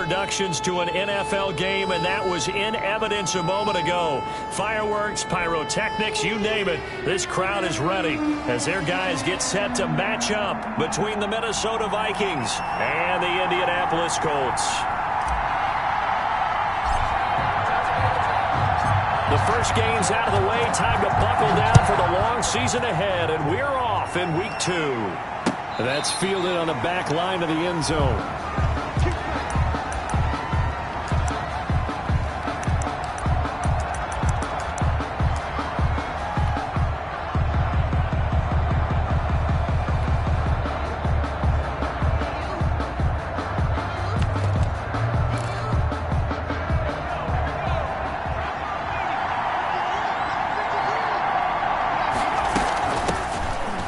introductions to an NFL game, and that was in evidence a moment ago. Fireworks, pyrotechnics, you name it. This crowd is ready as their guys get set to match up between the Minnesota Vikings and the Indianapolis Colts. The first game's out of the way. Time to buckle down for the long season ahead, and we're off in week 2. That's fielded on the back line of the end zone.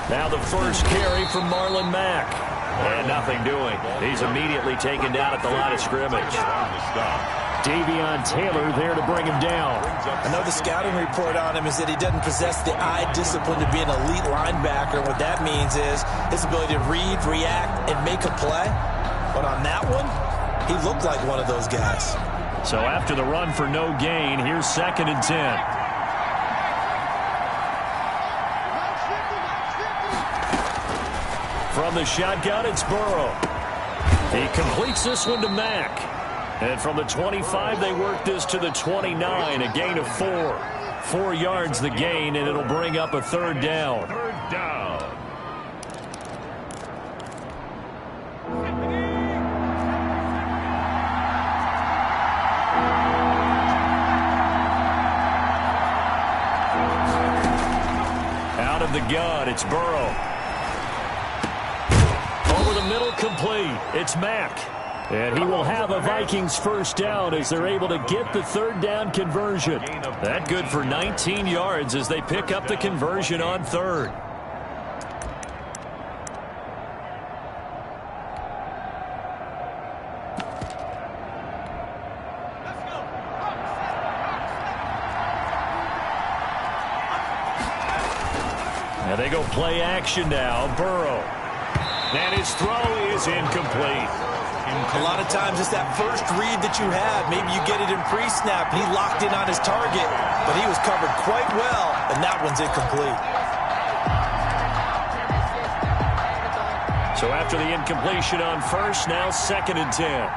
Now the first carry from Marlon Mack. And nothing doing. He's immediately taken down at the line of scrimmage. Davion Taylor there to bring him down. I know the scouting report on him is that he doesn't possess the eye discipline to be an elite linebacker. What that means is his ability to read, react, and make a play. But on that one, he looked like one of those guys. So after the run for no gain, here's 2nd and 10. From the shotgun, it's Burrow. He completes this one to Mack. And from the 25, they work this to the 29, a gain of 4. 4 yards the gain, and it'll bring up a 3rd down. Third down. Out of the gun, it's Burrow. Over the middle, complete. It's Mack. And he will have a Vikings first down as they're able to get the 3rd down conversion. That good for 19 yards as they pick up the conversion on 3rd. And they go play action now. Burrow. And his throw is incomplete. A lot of times it's that first read that you have. Maybe you get it in pre-snap, and he locked in on his target, but he was covered quite well, and that one's incomplete. So after the incompletion on first, now 2nd and 10.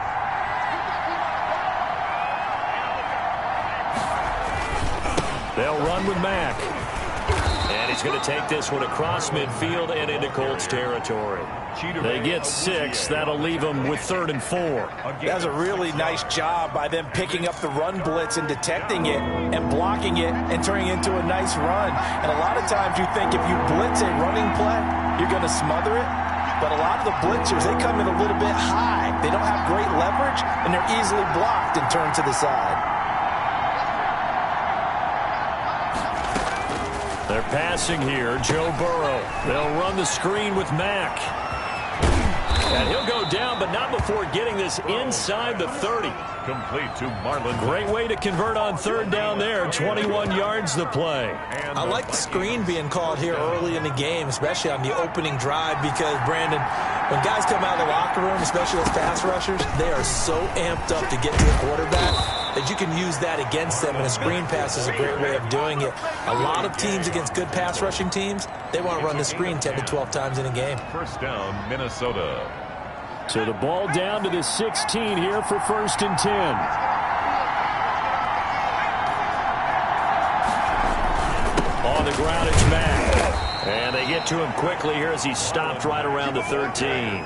They'll run with Mack. And he's going to take this one across midfield and into Colts territory. They get 6. That'll leave them with 3rd and 4. That was a really nice job by them picking up the run blitz and detecting it and blocking it and turning it into a nice run. And a lot of times you think if you blitz a running play, you're going to smother it. But a lot of the blitzers, they come in a little bit high. They don't have great leverage, and they're easily blocked and turned to the side. They're passing here. Joe Burrow. They'll run the screen with Mack. And he'll go down, but not before getting this inside the 30. Complete to Marlon. Great way to convert on 3rd down there. 21 yards the play. I like the screen being called here early in the game, especially on the opening drive, because, Brandon, when guys come out of the locker room, especially those pass rushers, they are so amped up to get to the quarterback that you can use that against them, and a screen pass is a great way of doing it. A lot of teams against good pass rushing teams, they want to run the screen 10 to 12 times in a game. First down, Minnesota. So the ball down to the 16 here for 1st and 10. On the ground, it's Mack. And they get to him quickly here as he stopped right around the 13.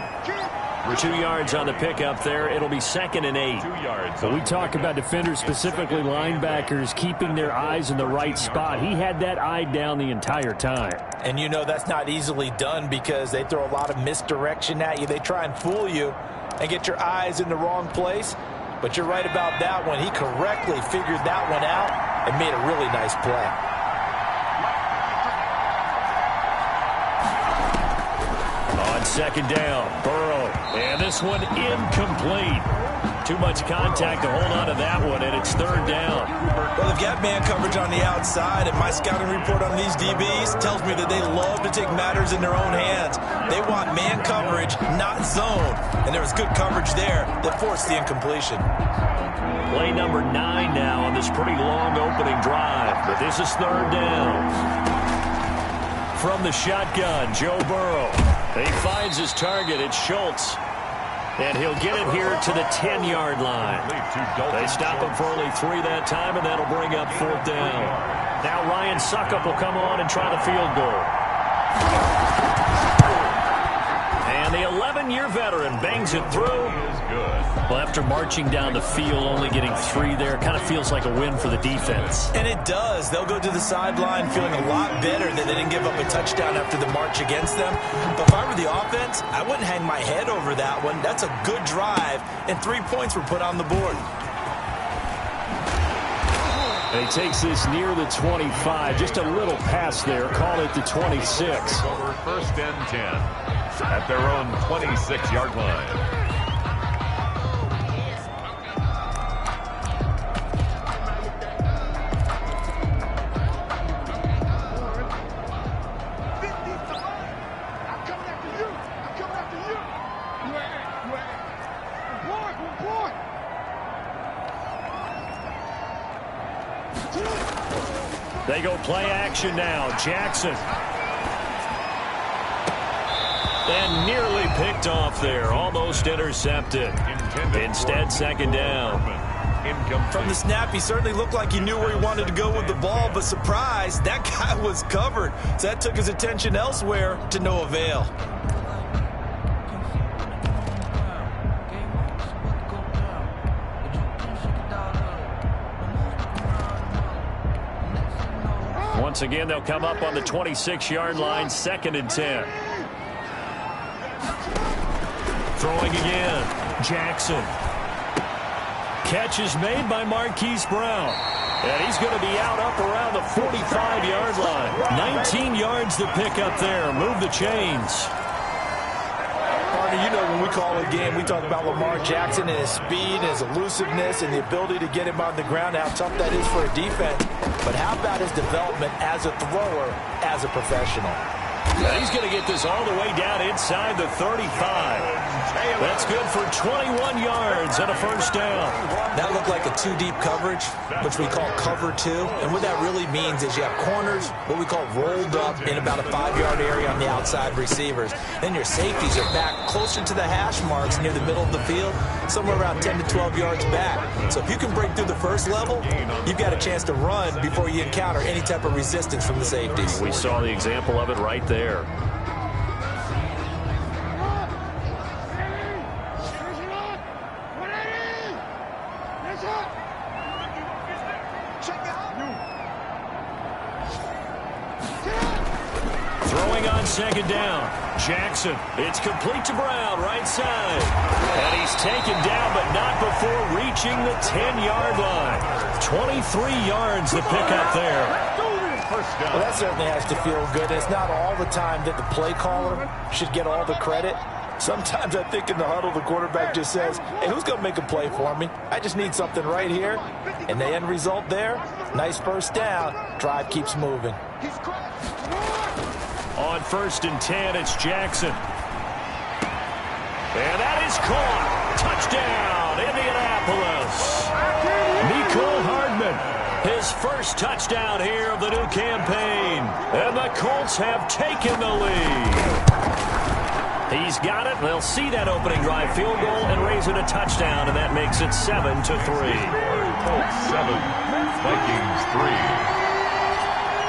2 yards on the pickup there. It'll be 2nd and 8. 2 yards. So we talk about defenders, specifically linebackers, keeping their eyes in the right spot. He had that eye down the entire time. And you know that's not easily done because they throw a lot of misdirection at you. They try and fool you and get your eyes in the wrong place. But you're right about that one. He correctly figured that one out and made a really nice play. On 2nd down, Burrow. And this one incomplete. Too much contact to hold on to that one, and it's 3rd down. Well, they've got man coverage on the outside, and my scouting report on these DBs tells me that they love to take matters in their own hands. They want man coverage, not zone. And there was good coverage there that forced the incompletion. Play number 9 now on this pretty long opening drive. But this is third down. From the shotgun, Joe Burrow. He finds his target. It's Schultz. And he'll get it here to the 10-yard line. They stop him for only 3 that time, and that'll bring up fourth down. Now Ryan Suckup will come on and try the field goal. And the 11-year veteran bangs it through. Well, after marching down the field, only getting 3 there, kind of feels like a win for the defense. And it does. They'll go to the sideline feeling a lot better that they didn't give up a touchdown after the march against them. But if I were the offense, I wouldn't hang my head over that one. That's a good drive, and 3 points were put on the board. And he takes this near the 25. Just a little pass there. Call it the 26. Over first and 10 at their own 26-yard line. They go play action now. Jackson. And nearly picked off there. Almost intercepted. Instead, second down. From the snap, he certainly looked like he knew where he wanted to go with the ball, but surprise, that guy was covered. So that took his attention elsewhere to no avail. Once again, they'll come up on the 26-yard line, second and 10. Throwing again, Jackson. Catch is made by Marquise Brown. And he's going to be out up around the 45-yard line. 19 yards to pick up there. Move the chains. Partner, you know when we call a game, we talk about Lamar Jackson and his speed, and his elusiveness, and the ability to get him on the ground, how tough that is for a defense. But how about his development as a thrower, as a professional? And he's going to get this all the way down inside the 35. That's good for 21 yards and a first down. That looked like a 2-deep coverage, which we call cover 2. And what that really means is you have corners, what we call rolled up in about a 5-yard area on the outside receivers. Then your safeties are back closer to the hash marks near the middle of the field, somewhere around 10 to 12 yards back. So if you can break through the first level, you've got a chance to run before you encounter any type of resistance from the safeties. We saw the example of it right there. Throwing on second down. Jackson. It's complete to Brown, right side. And he's taken down, but not before reaching the 10-yard line. 23 yards to pick up there. Well, that certainly has to feel good. It's not all the time that the play caller should get all the credit. Sometimes I think in the huddle, the quarterback just says, hey, who's going to make a play for me? I just need something right here. And the end result there, nice first down. Drive keeps moving. On first and 10, it's Jackson. And that is caught. Touchdown, Indianapolis. Mecole Hardman. His first touchdown here of the new campaign. And the Colts have taken the lead. He's got it. They'll see that opening drive field goal and raise it a touchdown, and that makes it 7-3. Colts 7, Vikings 3.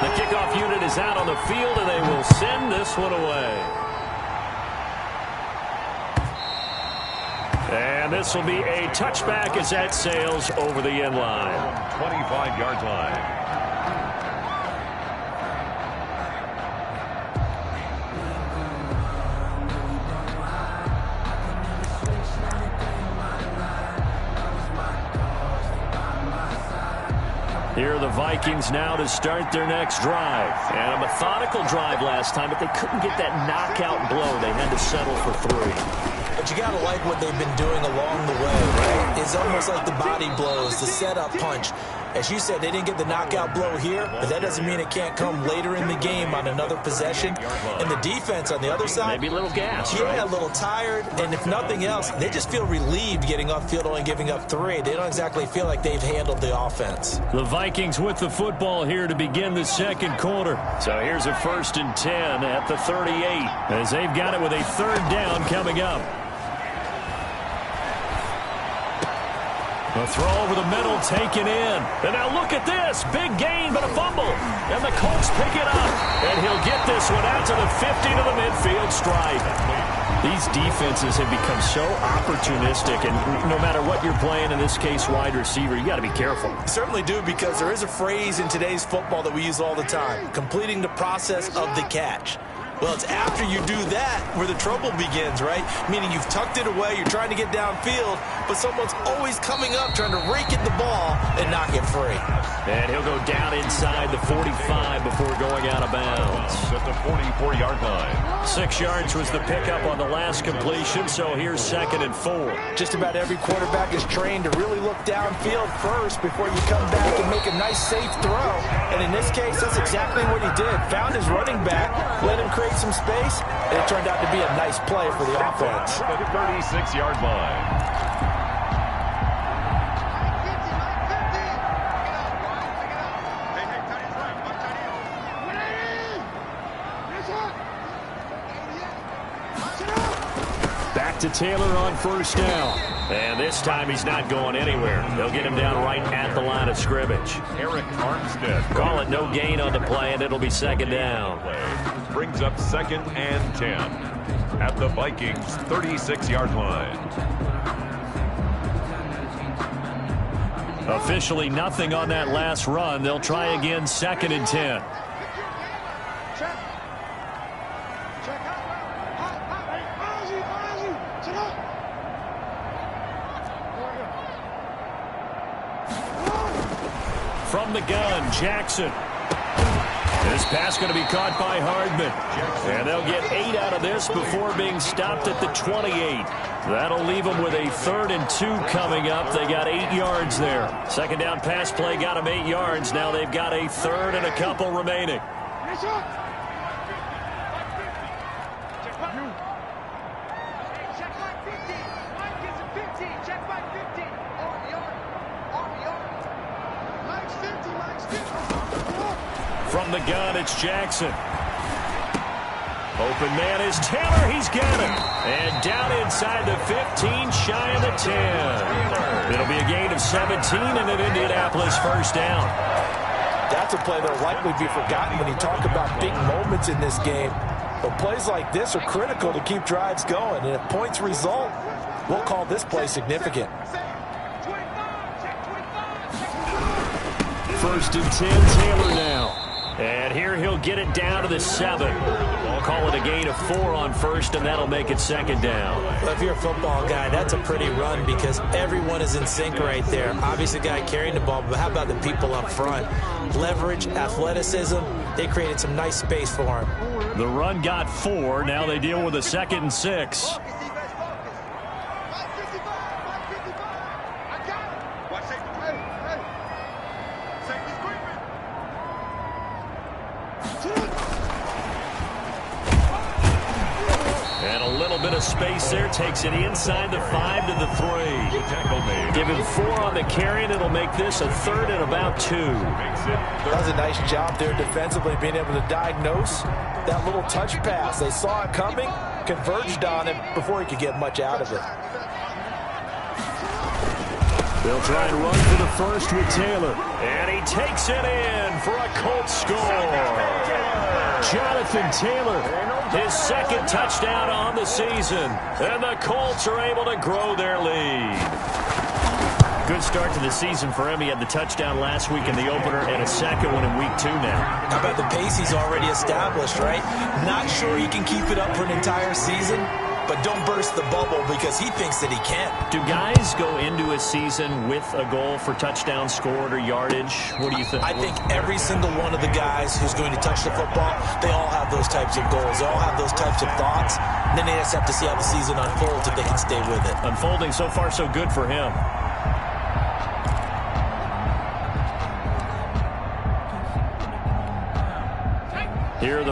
The kickoff unit is out on the field, and they will send this one away. And this will be a touchback as that sails over the end line. 25-yard line. Here are the Vikings now to start their next drive. And a methodical drive last time, but they couldn't get that knockout blow. They had to settle for 3. But you got to like what they've been doing along the way, right? is almost like the body blows, the setup punch. As you said, they didn't get the knockout blow here, but that doesn't mean it can't come later in the game on another possession. And the defense on the other side, maybe a little gas, yeah, right? a little tired. And if nothing else, they just feel relieved getting upfield, only giving up 3. They don't exactly feel like they've handled the offense. The Vikings with the football here to begin the second quarter. So here's a 1st and 10 at the 38 as they've got it with a 3rd down coming up. A throw over the middle taken in. And now look at this. Big gain, but a fumble. And the Colts pick it up. And he'll get this one out to the 50 to the midfield stripe. These defenses have become so opportunistic, and no matter what you're playing, in this case wide receiver, you got to be careful. Certainly do, because there is a phrase in today's football that we use all the time: completing the process of the catch. Well, it's after you do that where the trouble begins, right? Meaning you've tucked it away, you're trying to get downfield, but someone's always coming up trying to rake at the ball and knock it free. And he'll go down inside the 45 before going out of bounds. At the 44-yard line. 6 yards was the pickup on the last completion, so here's 2nd and 4. Just about every quarterback is trained to really look downfield first before you come back and make a nice, safe throw. And in this case, that's exactly what he did. Found his running back, let him create some space, and it turned out to be a nice play for the offense. At the 36-yard line. To Taylor on 1st down. And this time he's not going anywhere. They'll get him down right at the line of scrimmage. Eric Armstead. Call it no gain on the play, and it'll be 2nd down. Brings up 2nd and 10 at the Vikings 36-yard line. Officially nothing on that last run. They'll try again, 2nd and 10. From the gun, Jackson. This pass going to be caught by Hardman. And they'll get 8 out of this before being stopped at the 28. That'll leave them with a 3rd and 2 coming up. They got 8 yards there. 2nd down pass play got them 8 yards. Now they've got a 3rd and a couple remaining. From the gun, it's Jackson. Open man is Taylor. He's got it. And down inside the 15, shy of the 10. It'll be a gain of 17 and an Indianapolis 1st down. That's a play that'll likely be forgotten when you talk about big moments in this game. But plays like this are critical to keep drives going. And if points result, we'll call this play significant. 1st and 10, Taylor now. And here he'll get it down to the 7. I'll call it a gain of 4 on 1st, and that'll make it 2nd down. Well, if you're a football guy, that's a pretty run because everyone is in sync right there. Obviously, the guy carrying the ball, but how about the people up front? Leverage, athleticism, they created some nice space for him. The run got 4. Now they deal with a 2nd and 6. And a little bit of space there. Takes it inside the 5 to the 3. Give him 4 on the carry, and it'll make this a 3rd and about 2. That was a nice job there defensively, being able to diagnose that little touch pass. They saw it coming, converged on it before he could get much out of it. They'll try and run for the 1st with Taylor. And he takes it in for a Colts score. Jonathan Taylor, his 2nd touchdown on the season. And the Colts are able to grow their lead. Good start to the season for him. He had the touchdown last week in the opener and a 2nd one in week 2 now. How about the pace he's already established, right? Not sure he can keep it up for an entire season, but don't burst the bubble because he thinks that he can. Do guys go into a season with a goal for touchdowns scored or yardage? What do you think? I think every single one of the guys who's going to touch the football, they all have those types of goals. They all have those types of thoughts. And then they just have to see how the season unfolds if they can stay with it. Unfolding so far so good for him.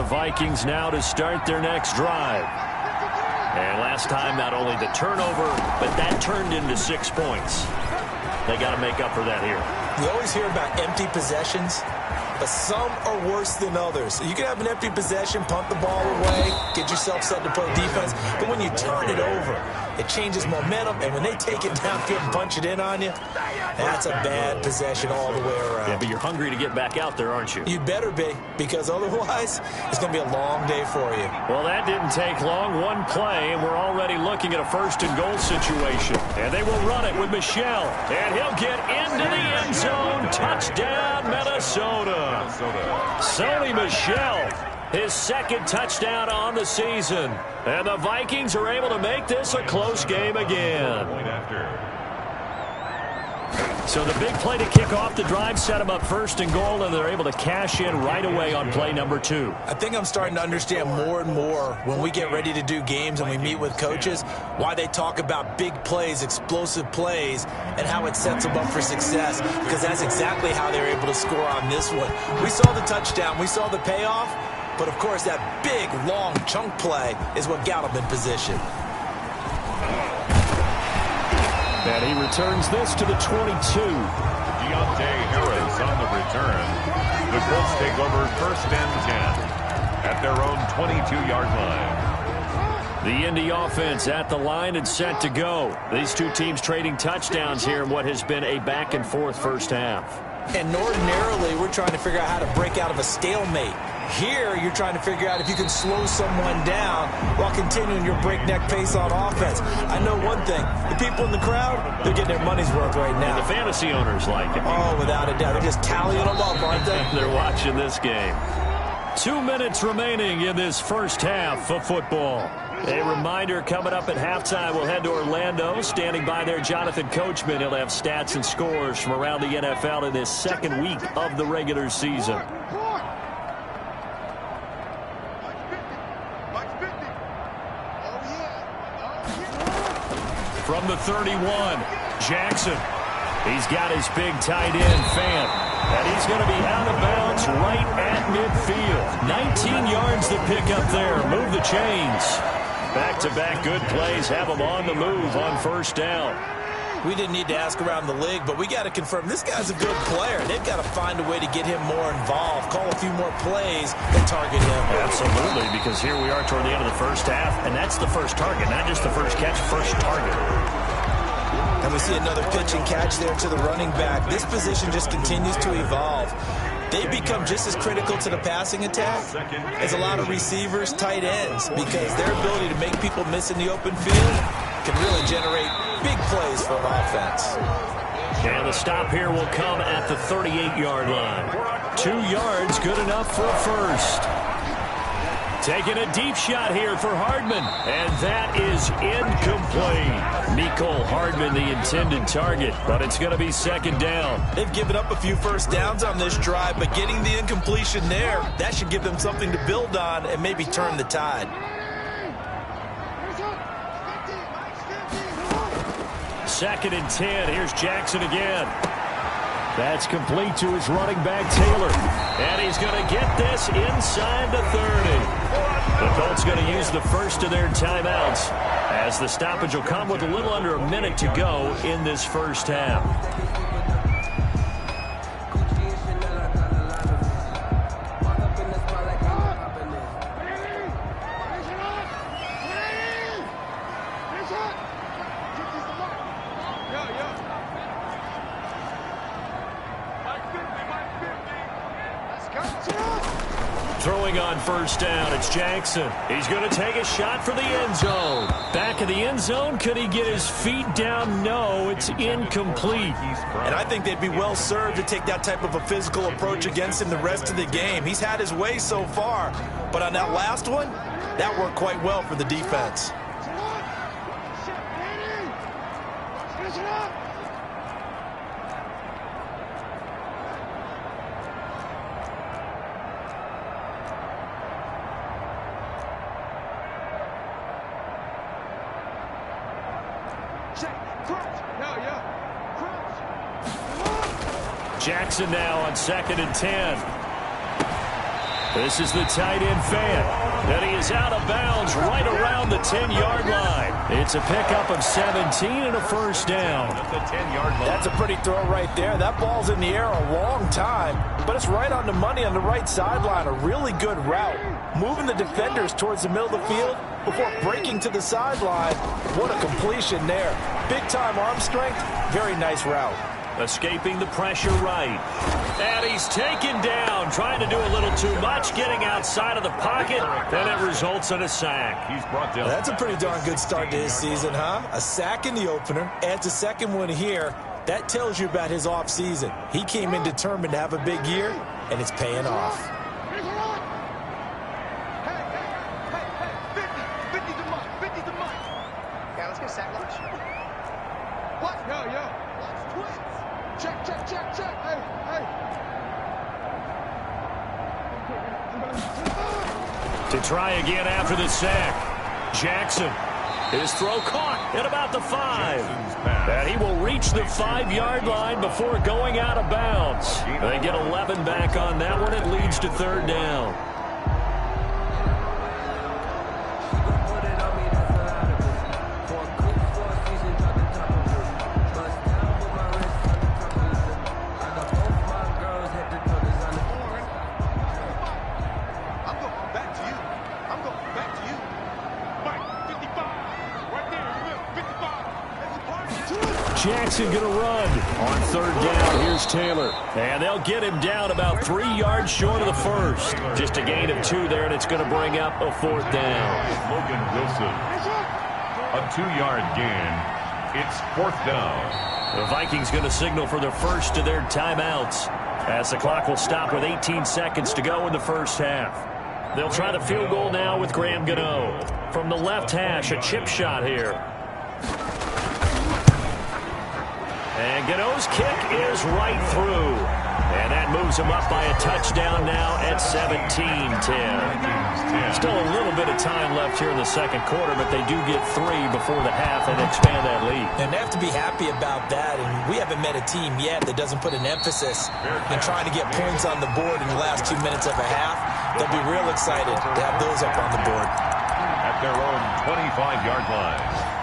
Vikings now to start their next drive. And last time, not only the turnover, but that turned into 6 points. They got to make up for that here. You always hear about empty possessions, but some are worse than others. You can have an empty possession, punt the ball away, get yourself set to play defense, but when you turn it over, it changes momentum, and when they take it downfield and punch it in on you, that's a bad possession all the way around. Yeah, but you're hungry to get back out there, aren't you? You better be, because otherwise, it's going to be a long day for you. Well, that didn't take long. One play, and we're already looking at a first-and-goal situation. And they will run it with Michel. And he'll get into the end zone. Touchdown, Minnesota. Sony Michel, his second touchdown on the season. And the Vikings are able to make this a close game again. So the big play to kick off the drive set them up first and goal, and they're able to cash in right away on play number 2. I think I'm starting to understand more and more when we get ready to do games and we meet with coaches why they talk about big plays, explosive plays, and how it sets them up for success, because that's exactly how they were able to score on this one. We saw the touchdown. We saw the payoff. But, of course, that big, long chunk play is what got him in position. And he returns this to the 22. Deontay Harris on the return. The Colts take over first and 10 at their own 22-yard line. The Indy offense at the line and set to go. These two teams trading touchdowns here in what has been a back-and-forth first half. And ordinarily, we're trying to figure out how to break out of a stalemate. Here, you're trying to figure out if you can slow someone down while continuing your breakneck pace on offense. I know one thing. The people in the crowd, they're getting their money's worth right now. And the fantasy owners like it. Oh, without a doubt. They're just tallying them up, aren't they? They're watching this game. 2 minutes remaining in this first half of football. A reminder, coming up at halftime, we'll head to Orlando. Standing by there, Jonathan Coachman. He'll have stats and scores from around the NFL in this second week of the regular season. From the 31, Jackson. He's got his big tight end, Fant. And he's going to be out of bounds right at midfield. 19 yards to pick up there. Move the chains. Back-to-back good plays have him on the move on first down. We didn't need to ask around the league, but we got to confirm this guy's a good player. They've got to find a way to get him more involved, call a few more plays, and target him. Absolutely, because here we are toward the end of the first half, and that's the first target, not just the first catch, first target. And we see another pitch and catch there to the running back. This position just continues to evolve. They become just as critical to the passing attack as a lot of receivers, tight ends, because their ability to make people miss in the open field can really generate big plays for an offense. And the stop here will come at the 38-yard line. 2 yards, good enough for a first. Taking a deep shot here for Hardman, and that is incomplete. Mecole Hardman, the intended target, but it's going to be second down. They've given up a few first downs on this drive, but getting the incompletion there, that should give them something to build on and maybe turn the tide. Second and 10. Here's Jackson again. That's complete to his running back, Taylor. And he's going to get this inside the 30. The Colts going to use the first of their timeouts as the stoppage will come with a little under a minute to go in this first half. Throwing on first down, it's Jackson. He's going to take a shot for the end zone. Back of the end zone, could he get his feet down? No, it's incomplete. And I think they'd be well served to take that type of a physical approach against him the rest of the game. He's had his way so far, but on that last one, that worked quite well for the defense. Jackson now on second and 10. This is the tight end fan, and he is out of bounds right around the 10-yard line. It's a pickup of 17 and a first down. That's a pretty throw right there. That ball's in the air a long time, but it's right on the money on the right sideline. A really good route. Moving the defenders towards the middle of the field before breaking to the sideline. What a completion there. Big-time arm strength. Very nice route. Escaping the pressure right. And he's taken down, trying to do a little too much, getting outside of the pocket, and it results in a sack. He's brought down. That's a pretty darn good start to his season, huh? A sack in the opener, adds a second one here. That tells you about his offseason. He came in determined to have a big year, and it's paying off. Let's get a sack lunch. What? Yo. Check. Hey. To try again after the sack. Jackson. His throw caught at about the 5. And he will reach the 5-yard line before going out of bounds. They get 11 back on that one. It leads to third down. Jackson going to run. On third down, here's Taylor. And they'll get him down about 3 yards short of the first. Just a gain of 2 there, and it's going to bring up a fourth down. Logan Wilson. A 2-yard gain. It's fourth down. The Vikings going to signal for their first of their timeouts, as the clock will stop with 18 seconds to go in the first half. They'll try the field goal now with Graham Gano. From the left hash, a chip shot here. And Gano's kick is right through. And that moves him up by a touchdown now at 17-10. Still a little bit of time left here in the second quarter, but they do get 3 before the half and expand that lead. And they have to be happy about that. And we haven't met a team yet that doesn't put an emphasis in trying to get points on the board in the last 2 minutes of a half. They'll be real excited to have those up on the board. At their own 25-yard line.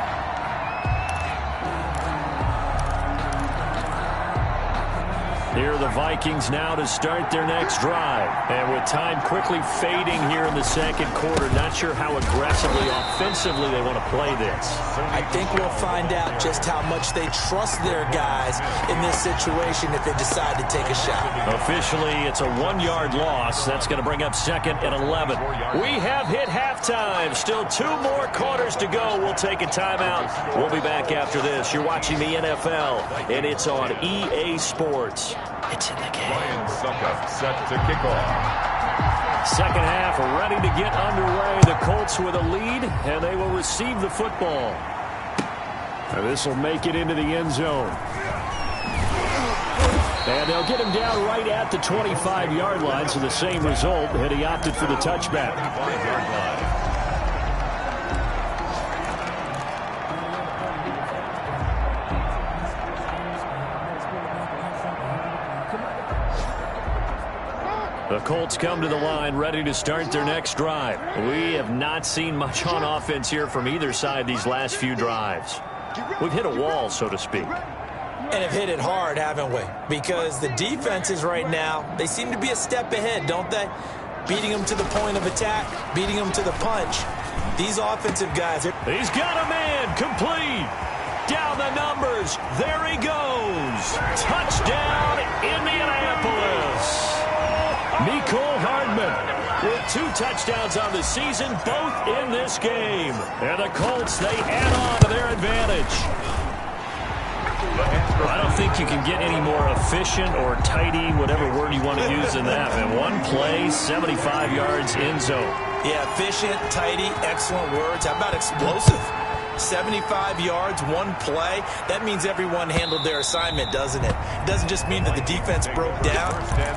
Here are the Vikings now to start their next drive. And with time quickly fading here in the second quarter, not sure how aggressively, offensively they want to play this. I think we'll find out just how much they trust their guys in this situation if they decide to take a shot. Officially, it's a 1-yard loss. That's going to bring up second and 11. We have hit halftime. Still 2 more quarters to go. We'll take a timeout. We'll be back after this. You're watching the NFL, and it's on EA Sports. It's in the game. Ryan Suckup set to kick off. Second half ready to get underway. The Colts with a lead, and they will receive the football. And this will make it into the end zone. And they'll get him down right at the 25-yard line, so the same result, and he opted for the touchback. 25-yard line. The Colts come to the line ready to start their next drive. We have not seen much on offense here from either side these last few drives. We've hit a wall, so to speak. And have hit it hard, haven't we? Because the defenses right now, they seem to be a step ahead, don't they? Beating them to the point of attack, beating them to the punch. These offensive guys are... He's got a man, complete. Down the numbers. There he goes. Touchdown, Indianapolis. Mecole Hardman with 2 touchdowns on the season, both in this game. And the Colts, they add on to their advantage. I don't think you can get any more efficient or tidy, whatever word you want to use in that. And 1 play, 75 yards, end zone. Yeah, efficient, tidy, excellent words. How about explosive? 75 yards, 1 play. That means everyone handled their assignment, doesn't it? It doesn't just mean that the defense broke down.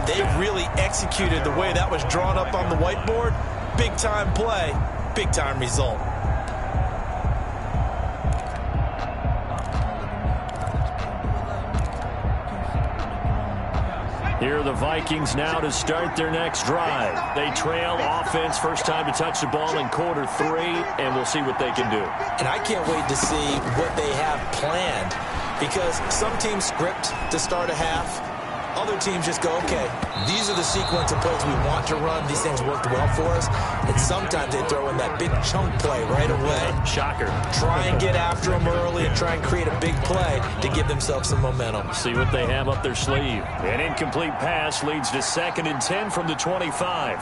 They really executed the way that was drawn up on the whiteboard. Big-time play, big-time result. Here are the Vikings now to start their next drive. They trail offense, first time to touch the ball in quarter 3, and we'll see what they can do. And I can't wait to see what they have planned, because some teams script to start a half. Other teams just go, okay, these are the sequence of plays we want to run. These things worked well for us. And sometimes they throw in that big chunk play right away. Shocker. Try and get after them early and try and create a big play to give themselves some momentum. See what they have up their sleeve. An incomplete pass leads to 2nd and 10 from the 25.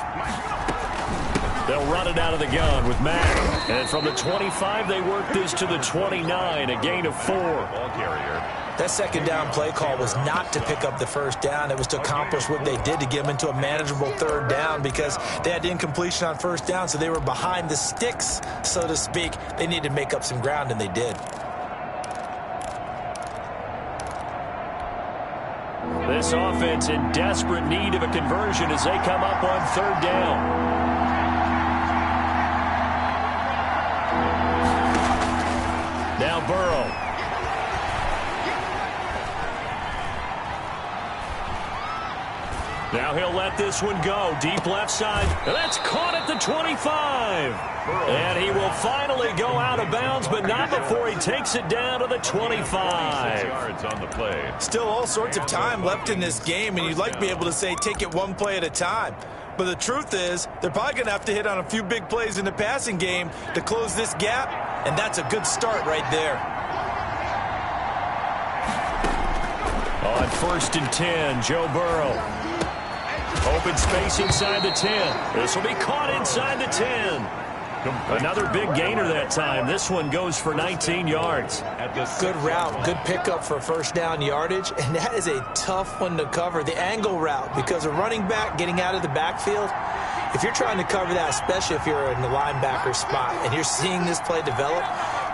They'll run it out of the gun with Mack. And from the 25, they work this to the 29, a gain of 4. Ball carrier. That second down play call was not to pick up the first down. It was to accomplish what they did to get them into a manageable 3rd down, because they had incompletion on 1st down, so they were behind the sticks, so to speak. They needed to make up some ground, and they did. This offense in desperate need of a conversion as they come up on 3rd down. Now Burrow. Now he'll let this one go. Deep left side. And that's caught at the 25. And he will finally go out of bounds, but not before he takes it down to the 25. 6 yards on the play. Still all sorts of time left in this game, and you'd like to be able to say take it one play at a time. But the truth is, they're probably going to have to hit on a few big plays in the passing game to close this gap, and that's a good start right there. On 1st and 10, Joe Burrow. Open space inside the 10. This will be caught inside the 10. Another big gainer that time. This one goes for 19 yards. Good route, good pickup for 1st down yardage, and that is a tough one to cover, the angle route, because a running back getting out of the backfield, if you're trying to cover that, especially if you're in the linebacker spot and you're seeing this play develop,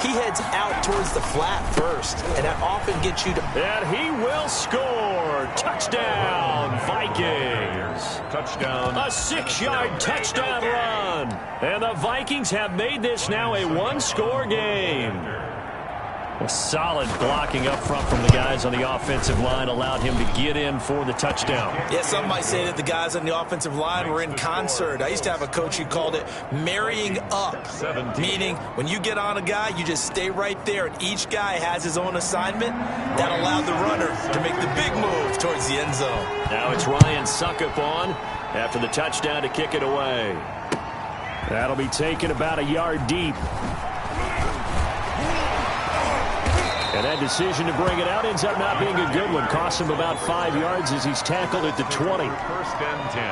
he heads out towards the flat first, and that often gets you to... And he will score. Touchdown, Vikings. Touchdown. A 6-yard touchdown run. And the Vikings have made this now a 1-score game. A solid blocking up front from the guys on the offensive line allowed him to get in for the touchdown. Yeah, some might say that the guys on the offensive line were in concert. I used to have a coach who called it marrying up, meaning when you get on a guy, you just stay right there, and each guy has his own assignment. That allowed the runner to make the big move towards the end zone. Now it's Ryan Suckup on after the touchdown to kick it away. That'll be taken about a yard deep. And that decision to bring it out ends up not being a good one. Costs him about 5 yards as he's tackled at the 20. 1st and 10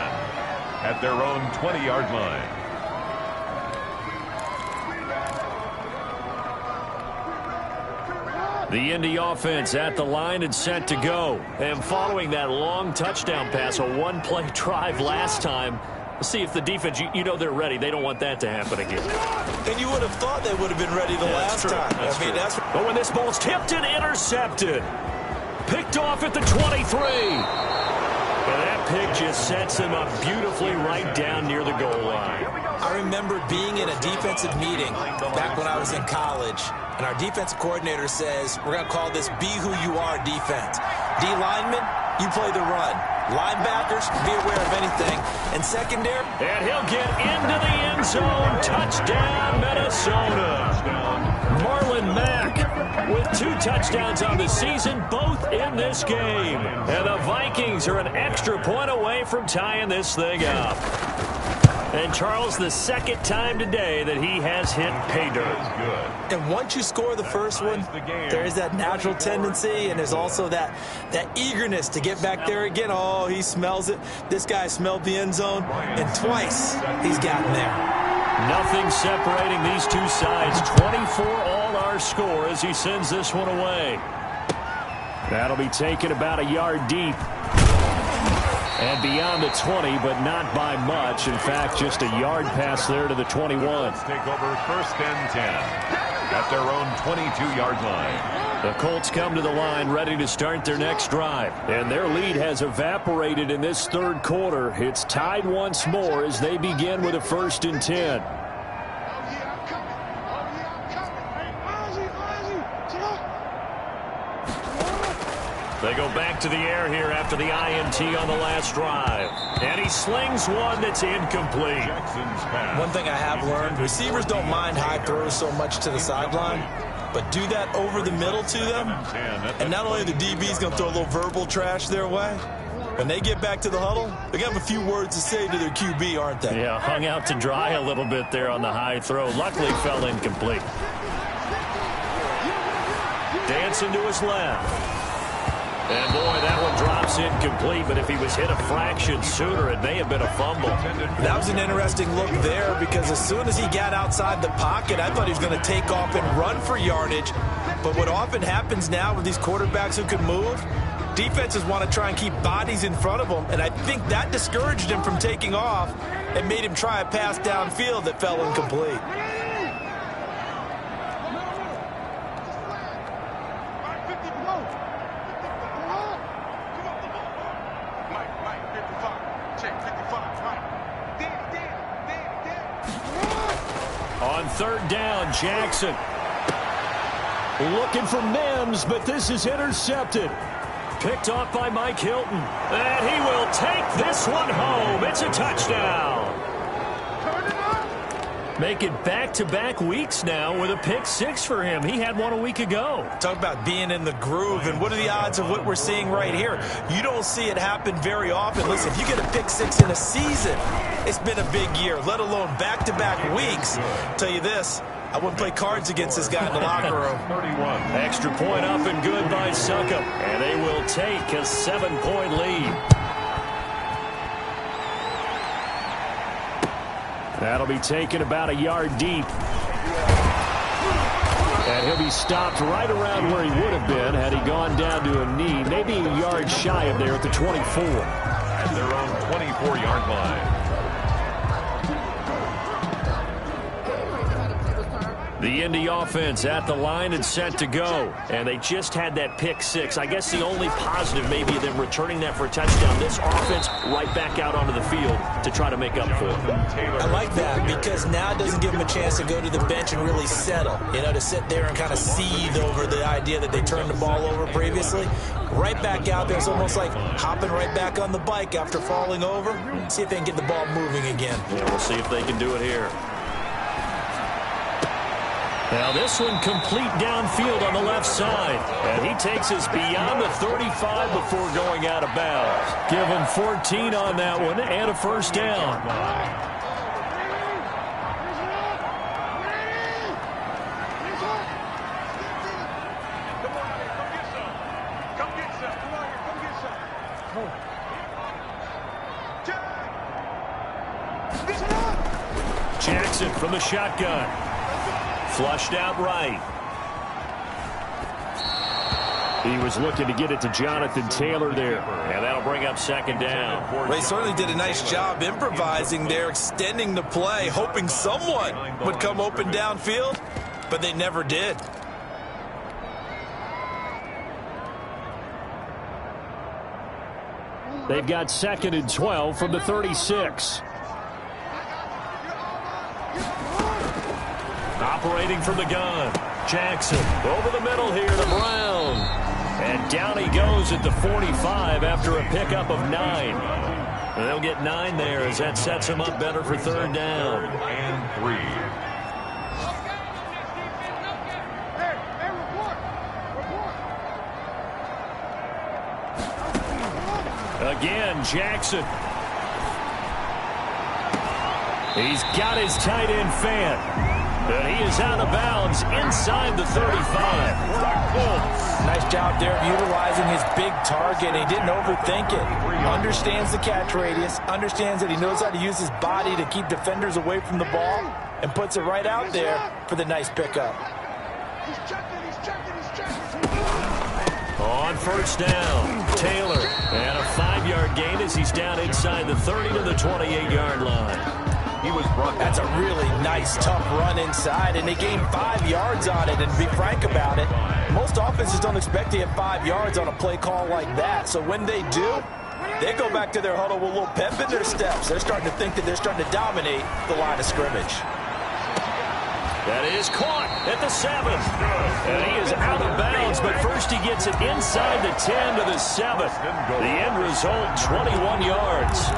at their own 20-yard line. The Indy offense at the line and set to go. And following that long touchdown pass, a 1-play drive last time, let's see if the defense, you know they're ready. They don't want that to happen again. And you would have thought they would have been ready the last time. But when this ball's tipped and intercepted, picked off at the 23. And that pick just sets him up beautifully right down near the goal line. I remember being in a defensive meeting back when I was in college, and our defensive coordinator says, we're going to call this Be Who You Are defense. D linemen, you play the run. Linebackers, be aware of anything. And secondary. And he'll get into the end zone. Touchdown, Minnesota. Marlon Mack with 2 touchdowns on the season, both in this game. And the Vikings are an extra point away from tying this thing up. And Charles, the 2nd time today that he has hit pay dirt. And once you score the first one, there is that natural tendency, and there's also that eagerness to get back there again. Oh, he smells it. This guy smelled the end zone, and twice he's gotten there. Nothing separating these two sides. 24 all our score as he sends this one away. That'll be taken about a yard deep. And beyond the 20, but not by much. In fact, just a yard pass there to the 21. Let's take over 1st and 10 at their own 22-yard line. The Colts come to the line ready to start their next drive. And their lead has evaporated in this 3rd quarter. It's tied once more as they begin with a 1st and 10. They go back to the air here after the INT on the last drive. And he slings one that's incomplete. One thing I have learned, receivers don't mind high throws so much to the sideline, but do that over the middle to them, and not only the DB's going to throw a little verbal trash their way, when they get back to the huddle, they're going to have a few words to say to their QB, aren't they? Yeah, hung out to dry a little bit there on the high throw. Luckily, fell incomplete. Dancing to his left. And, boy, that one drops incomplete, but if he was hit a fraction sooner, it may have been a fumble. That was an interesting look there because as soon as he got outside the pocket, I thought he was going to take off and run for yardage. But what often happens now with these quarterbacks who can move, defenses want to try and keep bodies in front of them, and I think that discouraged him from taking off and made him try a pass downfield that fell incomplete. On third down, Jackson. Looking for Mims, but this is intercepted. Picked off by Mike Hilton. And he will take this one home. It's a touchdown. Make it back-to-back weeks now with a pick six for him. He had one a week ago. Talk about being in the groove, and what are the odds of what we're seeing right here? You don't see it happen very often. Listen, if you get a pick six in a season, it's been a big year, let alone back-to-back weeks. I'll tell you this, I wouldn't play cards against this guy in the locker room. 31. Extra point up and good by Succop. And they will take a 7-point lead. That'll be taken about a yard deep. And he'll be stopped right around where he would have been had he gone down to a knee, maybe a yard shy of there at the 24. At their own 24-yard line. The Indy offense at the line and set to go. And they just had that pick six. I guess the only positive may be them returning that for a touchdown. This offense right back out onto the field to try to make up for it. I like that because now it doesn't give them a chance to go to the bench and really settle. You know, to sit there and kind of seethe over the idea that they turned the ball over previously. Right back out there. It's almost like hopping right back on the bike after falling over. See if they can get the ball moving again. Yeah, we'll see if they can do it here. Now this one complete downfield on the left side. And he takes us beyond the 35 before going out of bounds. Give him 14 on that one and a first down. Jackson from the shotgun. Flushed out right. He was looking to get it to Jonathan Taylor there. And that'll bring up second down. Well, he certainly did a nice job improvising there, extending the play, hoping someone would come open downfield, but they never did. They've got 2nd and 12 from the 36. Operating from the gun. Jackson over the middle here to Brown. And down he goes at the 45 after a pickup of 9. And they'll get 9 there as that sets him up better for third down. And 3. Again, Jackson. He's got his tight end fan. But he is out of bounds inside the 35. Nice job there of utilizing his big target. He didn't overthink it. Understands the catch radius. Understands that he knows how to use his body to keep defenders away from the ball. And puts it right out there for the nice pickup. On first down, Taylor. And a 5-yard gain as he's down inside the 30 to the 28-yard line. He was brought. That's a really nice, tough run inside, and they gained 5 yards on it. And to be frank about it, most offenses don't expect to get 5 yards on a play call like that. So when they do, they go back to their huddle with a little pep in their steps. They're starting to think that they're starting to dominate the line of scrimmage. That is caught at the 7. And he is out of bounds, but first he gets it inside the 10 to the 7. The end result, 21 yards.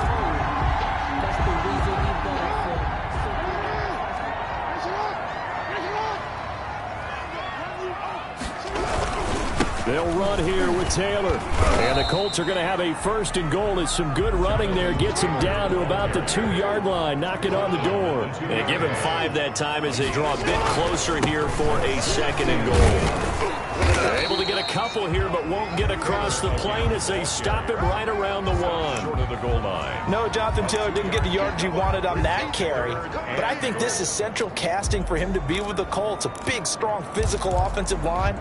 They'll run here with Taylor. And the Colts are going to have a 1st and goal as some good running there gets him down to about the 2-yard line. Knock it on the door. And give him 5 that time as they draw a bit closer here for a 2nd and goal. They're able to get a couple here, but won't get across the plane as they stop him right around the 1. Short of the goal line. No, Jonathan Taylor didn't get the yardage he wanted on that carry. But I think this is central casting for him to be with the Colts. A big, strong, physical offensive line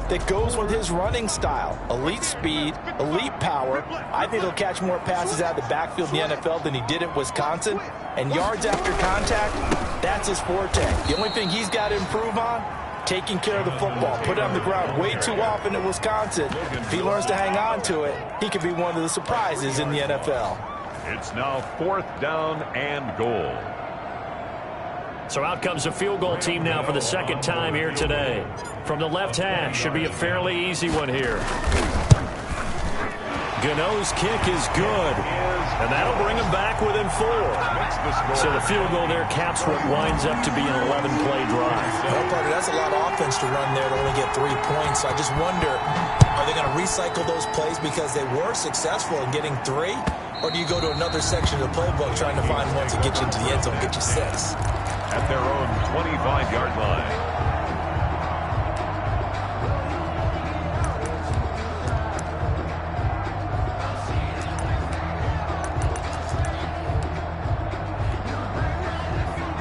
that goes with his running style. Elite speed, elite power. I think he'll catch more passes out of the backfield in the NFL than he did at Wisconsin. And yards after contact, that's his forte. The only thing he's got to improve on, taking care of the football. Put it on the ground way too often at Wisconsin. If he learns to hang on to it, he could be one of the surprises in the NFL. It's now 4th down and goal. So out comes a field goal team now for the 2nd time here today. From the left hash, should be a fairly easy one here. Gano's kick is good, and that'll bring him back within 4. So the field goal there caps what winds up to be an 11-play drive. Well, Parker, that's a lot of offense to run there to only get 3 points. So I just wonder, are they going to recycle those plays because they were successful in getting 3? Or do you go to another section of the playbook trying to find ones that get you into the end zone and get you 6? At their own 25-yard line.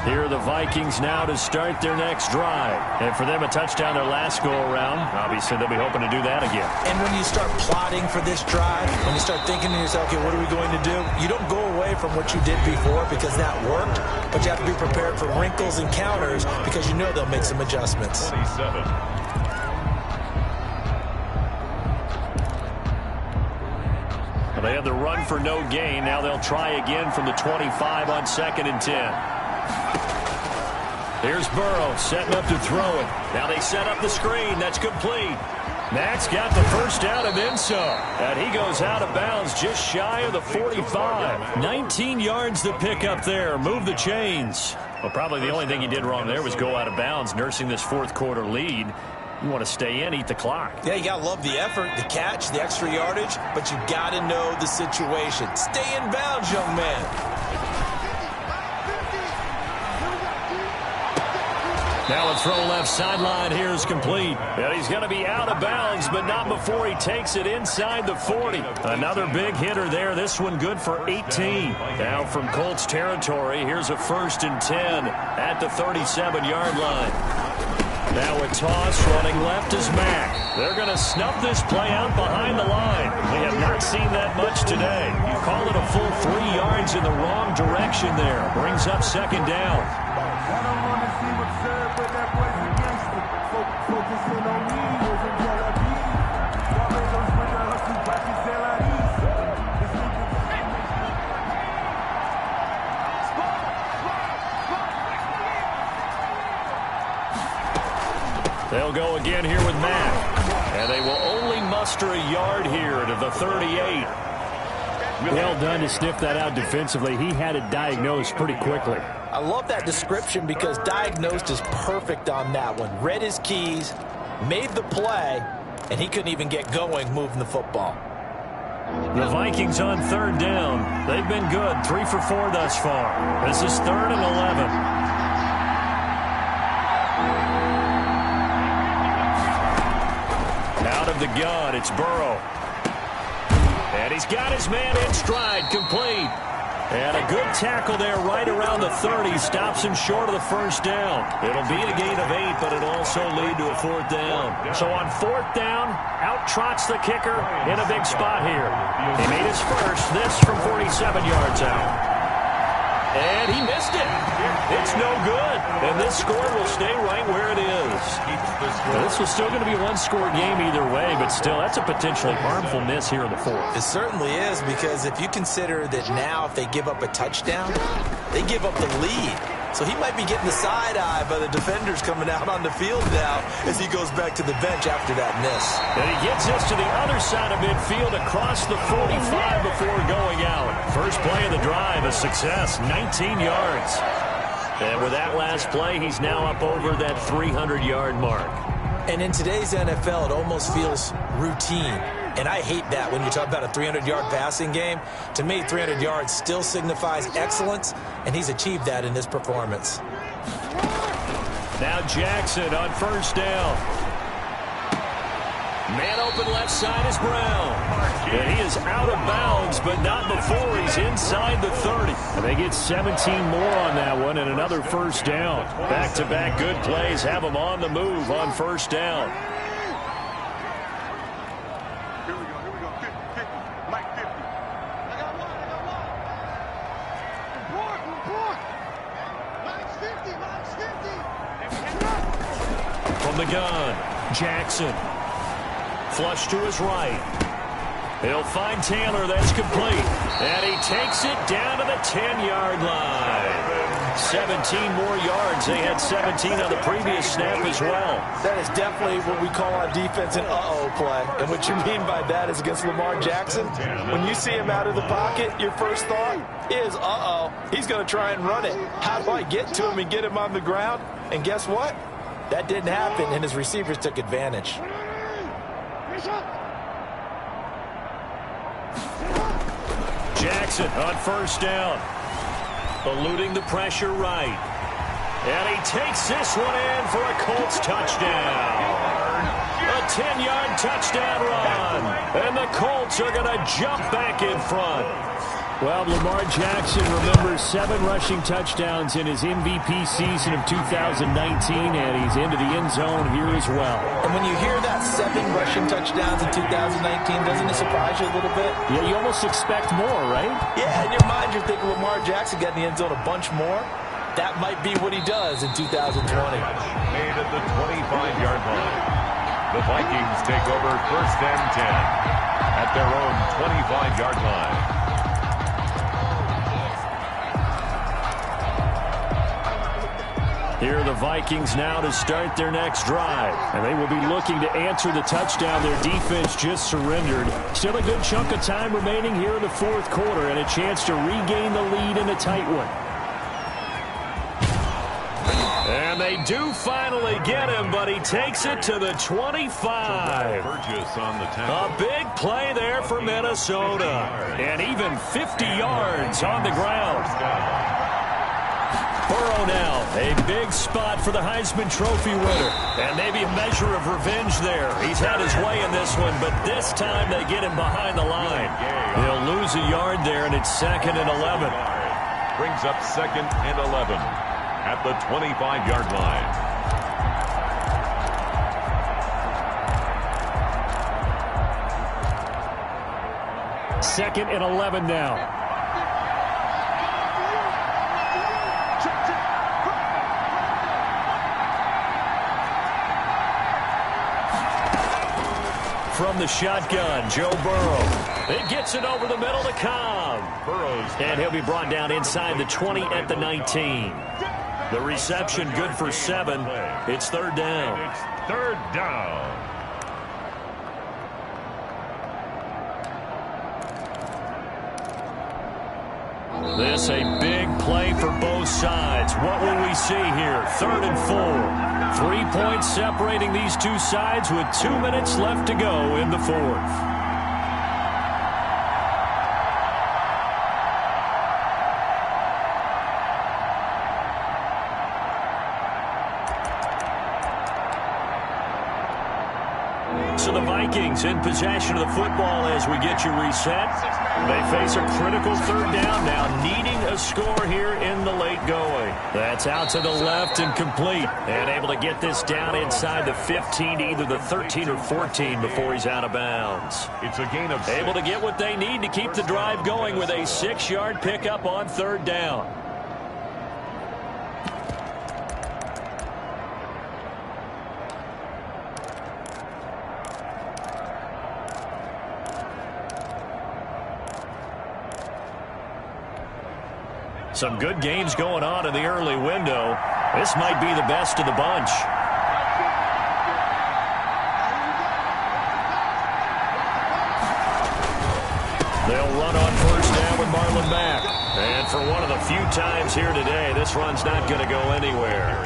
Here are the Vikings now to start their next drive. And for them, a touchdown their last go-around. Obviously, they'll be hoping to do that again. And when you start plotting for this drive, when you start thinking to yourself, okay, what are we going to do? You don't go away from what you did before because that worked, but you have to be prepared for wrinkles and counters because you know they'll make some adjustments. 27. Well, they had the run for no gain. Now they'll try again from the 25 on 2nd and 10. Here's Burrow setting up to throw it. Now they set up the screen. That's complete. Matt's got the first down and then some. And he goes out of bounds just shy of the 45. 19 yards to pick up there. Move the chains. Well, probably the only thing he did wrong there was go out of bounds, nursing this 4th quarter lead. You want to stay in, eat the clock. Yeah, you got to love the effort, the catch, the extra yardage, but you got to know the situation. Stay in bounds, young man. Now a throw left sideline here is complete. And he's going to be out of bounds, but not before he takes it inside the 40. Another big hitter there. This one good for 18. Now from Colts territory, here's a 1st and 10 at the 37-yard line. Now a toss running left is Mack. They're going to snuff this play out behind the line. We have not seen that much today. You call it a full 3 yards in the wrong direction there. Brings up 2nd down. They'll go again here with Mack. And they will only muster a yard here to the 38. Well done to sniff that out defensively. He had it diagnosed pretty quickly. I love that description because diagnosed is perfect on that one. Read his keys, made the play, and he couldn't even get going moving the football. The Vikings on 3rd down. They've been good. 3 for 4 thus far. This is 3rd and 11. Out of the gun, it's Burrow. And he's got his man in stride, complete. And a good tackle there right around the 30. Stops him short of the 1st down. It'll be a gain of 8, but it'll also lead to a 4th down. So on 4th down, out trots the kicker in a big spot here. He made his first, this from 47 yards out. And he missed it. It's no good. And this score will stay right where it is. Now, this was still going to be a one-score game either way, but still, that's a potentially harmful miss here in the 4th. It certainly is, because if you consider that now if they give up a touchdown, they give up the lead. So he might be getting the side eye by the defenders coming out on the field now as he goes back to the bench after that miss. And he gets us to the other side of midfield across the 45 before going out. First play of the drive, a success, 19 yards. And with that last play, he's now up over that 300-yard mark. And in today's NFL, it almost feels routine. And I hate that when you talk about a 300-yard passing game. To me, 300 yards still signifies excellence, and he's achieved that in this performance. Now Jackson on first down. Man open left side is Brown. And he is out of bounds, but not before he's inside the 30. And they get 17 more on that one and another first down. Back-to-back good plays have them on the move on first down. Here we go. 50, Mike 50. I got one. Report. Mike's 50. From the gun, Jackson. Flush to his right. He'll find Taylor. That's complete. And he takes it down to the 10-yard line. 17 more yards. They had 17 on the previous snap as well. That is definitely what we call on defense an uh-oh play. And what you mean by that is against Lamar Jackson. When you see him out of the pocket, your first thought is, uh-oh, he's going to try and run it. How do I get to him and get him on the ground? And guess what? That didn't happen, and his receivers took advantage. Jackson on first down. Eluding the pressure right. And he takes this one in for a Colts touchdown. A 10-yard touchdown run. And the Colts are going to jump back in front. Well, Lamar Jackson remembers 7 rushing touchdowns in his MVP season of 2019, and he's into the end zone here as well. And when you hear that 7 rushing touchdowns in 2019, doesn't it surprise you a little bit? Yeah, you almost expect more, right? Yeah, in your mind you're thinking Lamar Jackson got in the end zone a bunch more. That might be what he does in 2020. Made at the 25-yard line. The Vikings take over first and 10 at their own 25-yard line. Here are the Vikings now to start their next drive. And they will be looking to answer the touchdown their defense just surrendered. Still a good chunk of time remaining here in the fourth quarter and a chance to regain the lead in a tight one. And they do finally get him, but he takes it to the 25. A big play there for Minnesota. And even 50 yards on the ground. Burrow now, a big spot for the Heisman Trophy winner. And maybe a measure of revenge there. He's had his way in this one, but this time they get him behind the line. He'll lose a yard there, and it's 2nd and 11. Brings up 2nd and 11 at the 25-yard line. Second and 11 now. From the shotgun, Joe Burrow. It gets it over the middle to Cobb. And he'll be brought down inside the 20 at the 19. The reception good for 7. It's 3rd down. It's 3rd down. This a big play for both sides. What will we see here? 3rd and 4. 3 points separating these two sides with 2 minutes left to go in the 4th. So the Vikings in possession of the football as we get you reset. They face a critical 3rd down now, needing a score here in the late going. That's out to the left and complete. And able to get this down inside the 15 to either the 13 or 14 before he's out of bounds. It's a gain of 6. Able to get what they need to keep the drive going with a 6-yard pickup on 3rd down. Some good games going on in the early window. This might be the best of the bunch. They'll run on first down with Marlon Mack. And for one of the few times here today, this run's not going to go anywhere.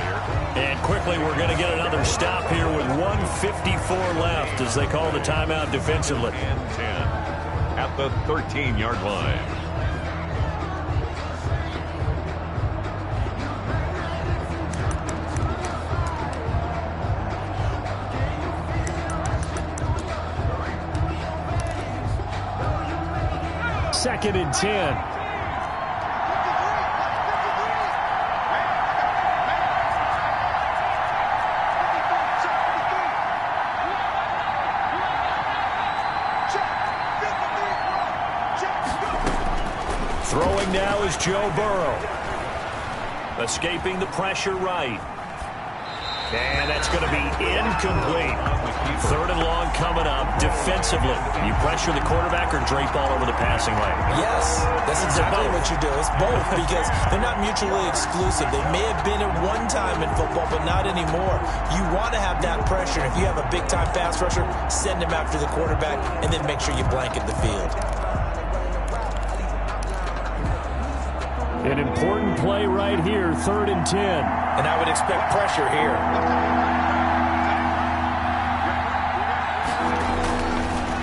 And quickly, we're going to get another stop here with 1:54 left as they call the timeout defensively. And 10 at the 13-yard line. Second and 10. Throwing now is Joe Burrow. Escaping the pressure right. And that's going to be incomplete. Third and long coming up defensively. You pressure the quarterback or drape all over the passing lane? Yes, that's exactly what you do. It's both because they're not mutually exclusive. They may have been at one time in football, but not anymore. You want to have that pressure. If you have a big-time pass rusher, send him after the quarterback, and then make sure you blanket the field. An important play right here, 3rd and 10. And I would expect pressure here.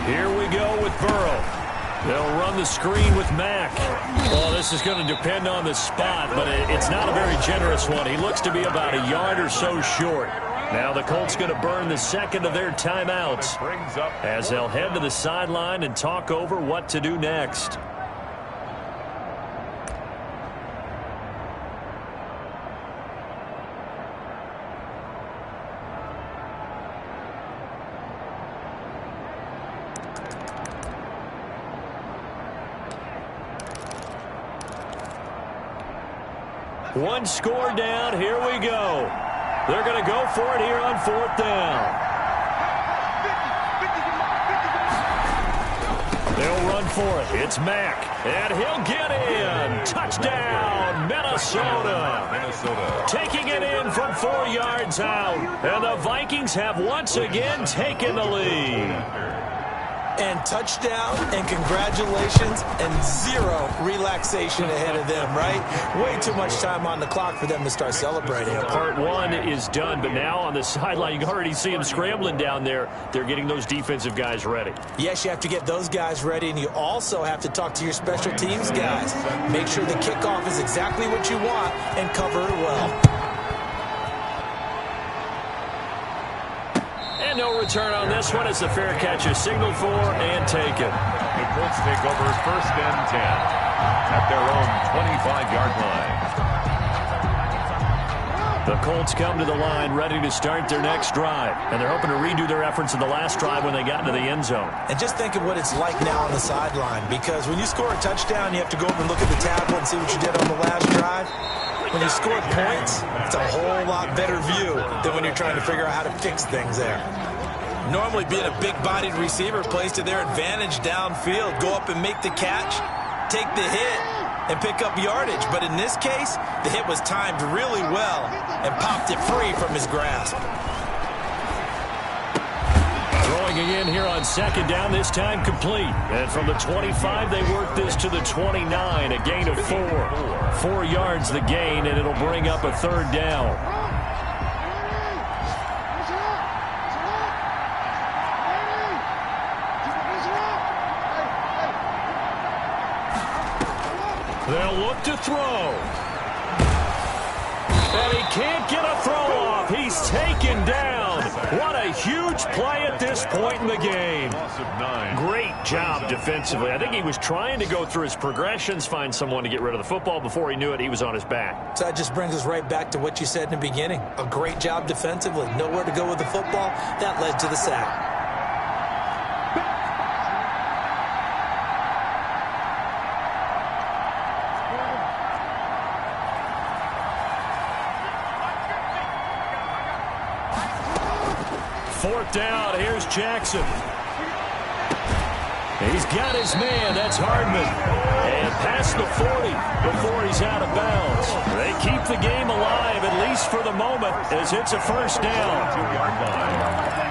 Here we go with Burrow. They'll run the screen with Mack. Well, this is going to depend on the spot, but it's not a very generous one. He looks to be about a yard or so short. Now the Colts going to burn the second of their timeouts as they'll head to the sideline and talk over what to do next. One score down. Here we go. They're going to go for it here on 4th down. They'll run for it. It's Mack. And he'll get in. Touchdown, Minnesota. Taking it in from 4 yards out. And the Vikings have once again taken the lead. And touchdown, and congratulations, and zero relaxation ahead of them, right? Way too much time on the clock for them to start celebrating. Part one is done, but now on the sideline, you can already see them scrambling down there. They're getting those defensive guys ready. Yes, you have to get those guys ready, and you also have to talk to your special teams guys. Make sure the kickoff is exactly what you want and cover it well. And no return on this one. It's a fair catch is signaled for and taken. The Colts take over 1st and 10 at their own 25-yard line. The Colts come to the line ready to start their next drive. And they're hoping to redo their efforts in the last drive when they got into the end zone. And just think of what it's like now on the sideline, because when you score a touchdown, you have to go over and look at the tablet and see what you did on the last drive. When you score points, it's a whole lot better view than when you're trying to figure out how to fix things there. Normally, being a big-bodied receiver plays to their advantage downfield. Go up and make the catch, take the hit, and pick up yardage. But in this case, the hit was timed really well and popped it free from his grasp. Throwing again here on 2nd down, this time complete. And from the 25, they work this to the 29, a gain of 4. 4 yards the gain, and it'll bring up a 3rd down. They'll look to throw. And he can't get a throw off. He's taken down. What a huge play at this point in the game. Great job defensively. I think he was trying to go through his progressions, find someone to get rid of the football. Before he knew it, he was on his back. So that just brings us right back to what you said in the beginning. A great job defensively. Nowhere to go with the football. That led to the sack. Fourth down, here's Jackson. He's got his man. That's Hardman. And past the 40 before he's out of bounds. They keep the game alive, at least for the moment, as it's a first down. 2-yard line.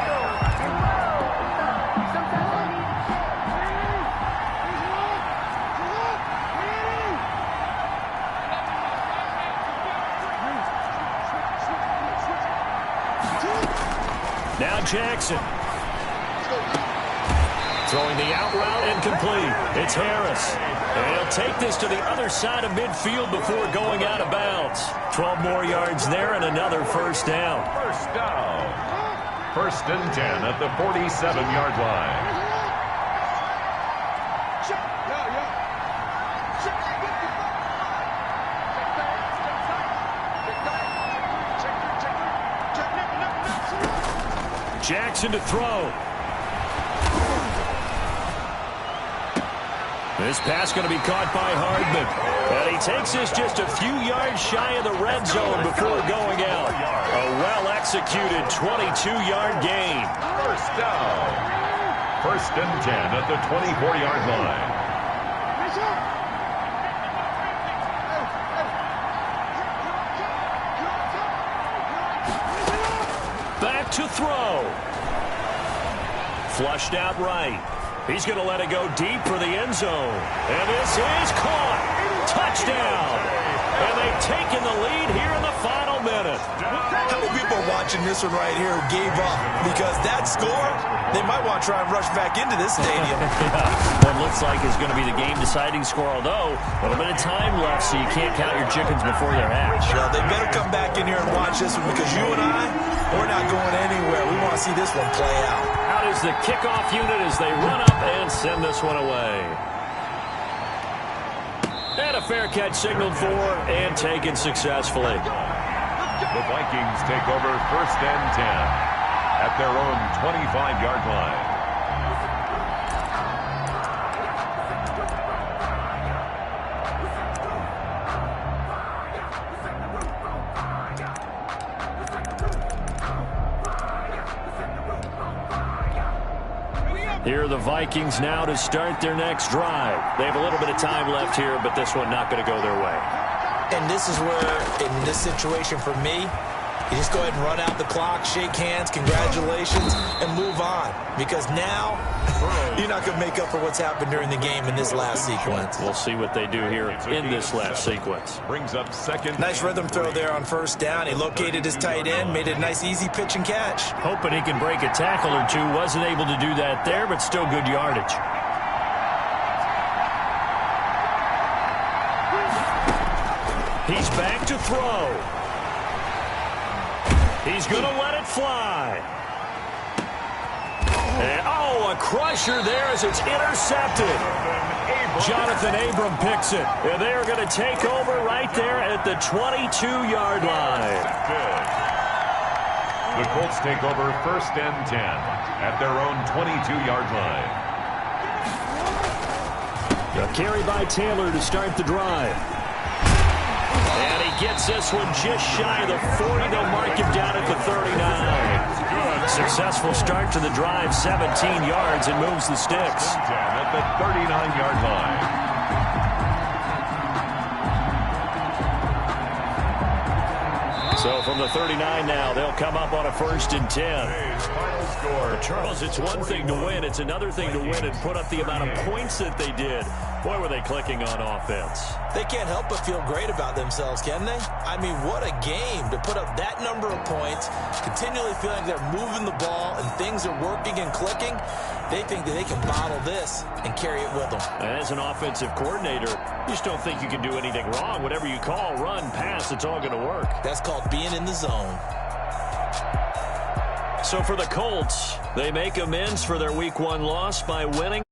Now Jackson. Throwing the out route incomplete. It's Harris. And he'll take this to the other side of midfield before going out of bounds. 12 more yards there and another first down. First down. 1st and 10 at the 47-yard line. Jackson to throw. This pass going to be caught by Hardman. And he takes this just a few yards shy of the red zone before going out. A well-executed 22-yard gain. First down. 1st and 10 at the 24-yard line. Back to throw. Flushed out right. He's going to let it go deep for the end zone. And this is caught. Touchdown. And they've taken the lead here in the final minute. How many people are watching this one right here who gave up? Because that score, they might want to try and rush back into this stadium. What looks like is going to be the game-deciding score, although a little bit of time left, so you can't count your chickens before they're hatched. Well, they better come back in here and watch this one because you and I, we're not going anywhere. We want to see this one play out. Out is the kickoff unit as they run up and send this one away. And a fair catch signaled for and taken successfully. The Vikings take over 1st and 10 at their own 25-yard line. Here are the Vikings now to start their next drive. They have a little bit of time left here, but this one not going to go their way. And this is where, in this situation for me, you just go ahead and run out the clock, shake hands, congratulations, and move on. Because now, you're not going to make up for what's happened during the game in this last sequence. We'll see what they do here in this last sequence. Brings up 2nd. Nice rhythm throw there on 1st down. He located his tight end, made it a nice easy pitch and catch. Hoping he can break a tackle or two. Wasn't able to do that there, but still good yardage. He's back to throw. He's going to let it fly. And, a crusher there as it's intercepted. Jonathan Abram picks it. And they're going to take over right there at the 22-yard line. The Colts take over 1st and 10 at their own 22-yard line. A carry by Taylor to start the drive. And he gets this one just shy of the 40. They'll mark him down at the 39. Successful start to the drive, 17 yards, and moves the sticks. At the 39-yard line. So from the 39 now, they'll come up on a 1st and 10. Final score. Charles, it's one thing to win. It's another thing to win and put up the amount of points that they did. Boy, were they clicking on offense. They can't help but feel great about themselves, can they? I mean, what a game to put up that number of points, continually feeling they're moving the ball and things are working and clicking. They think that they can bottle this and carry it with them. As an offensive coordinator, you just don't think you can do anything wrong. Whatever you call, run, pass, it's all going to work. That's called being in the zone. So for the Colts, they make amends for their Week 1 loss by winning.